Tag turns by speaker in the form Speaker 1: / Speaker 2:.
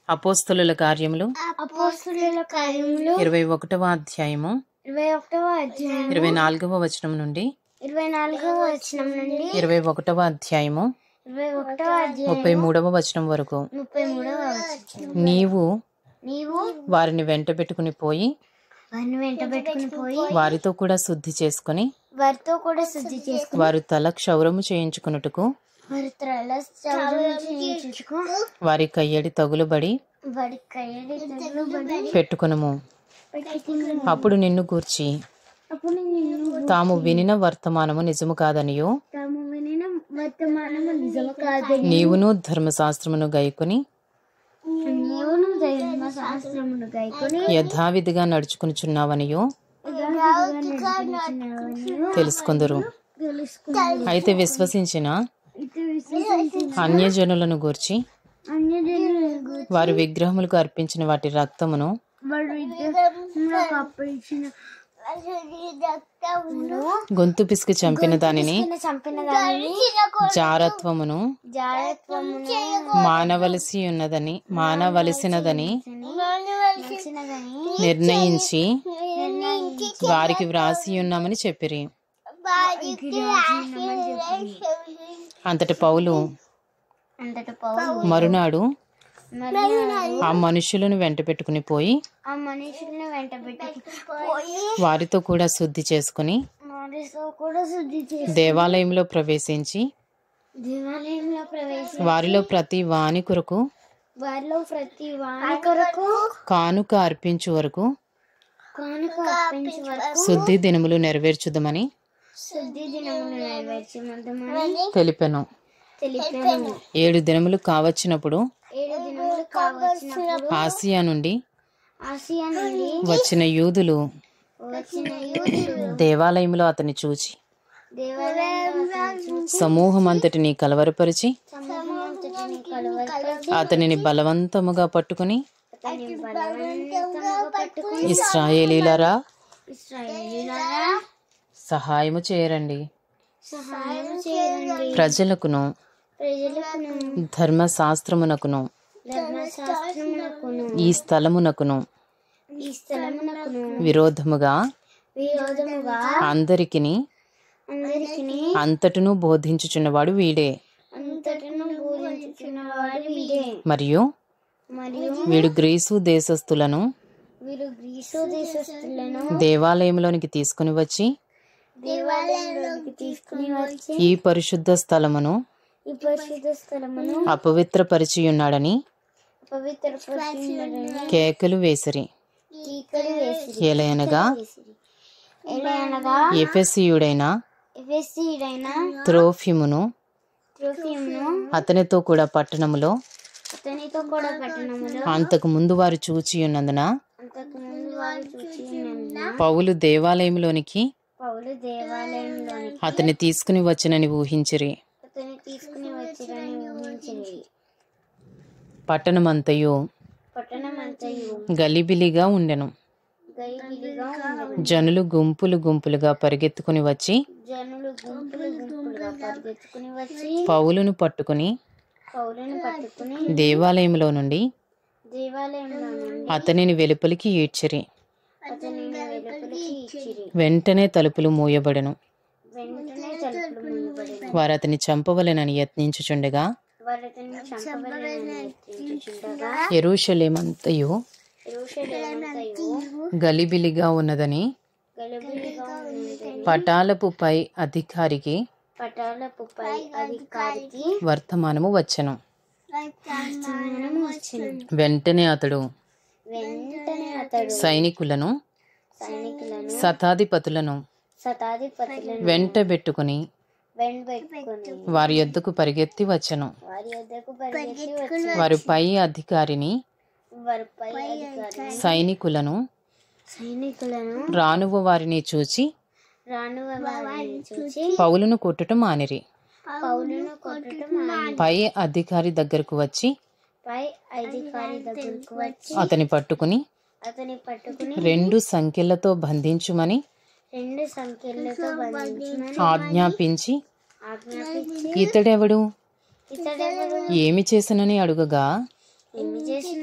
Speaker 1: అపోస్తలుల కార్యములు 21వ అధ్యాయము 24వ వచనం నుండి 21వ అధ్యాయము 33వ వచనం వరకు. నీవు వారిని వెంటబెట్టుకుని పోయి వారితో కూడా శుద్ధి చేసుకుని వారు తల క్షౌరము చేయించుకున్నట్టుకు వారి కయ్యడి తగులుబడి పెట్టుకునుము. అప్పుడు నిన్ను గూర్చి తాము వినిన వర్తమానము నిజము కాదనియో నీవును ధర్మశాస్త్రమును గైకొని యథావిధిగా నడుచుకునిచున్నావనియో తెలుసుకుందరు. అయితే విశ్వసించిన అన్యజనులను గూర్చి వారి విగ్రహములకు అర్పించిన వాటి రక్తమును గొంతు పిసికి చంపిన దానిని జారత్వమును మానవలసినదని నిర్ణయించి వారికి వ్రాసి ఉన్నామని చెప్పిరి. అంతటి పౌలు మరునాడు ఆ మనుషులను వెంట పెట్టుకుని పోయి వారితో కూడా శుద్ధి చేసుకుని దేవాలయంలో ప్రవేశించి వారిలో ప్రతి వాని కొరకు కానుక అర్పించు వరకు శుద్ధి దినములు నెరవేర్చుదమని తెలిపెను. 7 దినములు కావచ్చినప్పుడు ఆసియా నుండి వచ్చిన యూదులు దేవాలయంలో అతన్ని చూచి సమూహమంతటిని కలవరపరిచి అతనిని బలవంతముగా పట్టుకుని ఇశ్రాయేలీయులారా సహాయము చేయరండి, ప్రజలకును ధర్మశాస్త్రమునకును ఈ స్థలమునకును విరోధముగా అందరికిని అంతటను బోధించుచున్నవాడు వీడే. మరియు వీడు గ్రీసు దేశస్థులను దేవాలయంలోనికి తీసుకుని వచ్చి ఈ పరిశుద్ధ స్థలమును అపవిత్రపరిచియున్నాడని కేకలు వేసిరి. ఏలయనగా ఎఫెసీయుడైన త్రోఫిమును అతనితో కూడా పట్టణములో అంతకు ముందు వారు చూచి ఉన్నందున పౌలు దేవాలయంలోనికి అతన్ని తీసుకుని వచ్చినని ఊహించిరి. పట్టణమంతయు గలిబిలిగా ఉండెను. జనులు గుంపులు గుంపులుగా పరిగెత్తుకుని వచ్చి పౌలును పట్టుకుని దేవాలయంలో నుండి అతనిని వెలుపలికి ఈడ్చిరి. వెంటనే తలుపులు మూయబడెను. వారు అతని చంపవలెనని యత్నించుచుండగా యెరూషలేమంతయు గలిబిలిగా ఉన్నదని పటాలపు పై అధికారికి వర్తమానము వచ్చెను. వెంటనే అతడు సైనికులను శతాధిపతులను వెంటబెట్టుకుని వారి యొద్దకు పరిగెత్తి వచ్చెను. వారి పై అధికారిని సైనికులను రానువ వారిని చూచి పౌలును కొట్టుట మానిరి. పై అధికారి దగ్గరకు వచ్చి అతని పట్టుకుని 2 సంకెళ్లతో బంధించుమని ఆజ్ఞాపించి ఇతడెవడు ఏమి చేసనని అడుగగా
Speaker 2: ఏమి చేసిన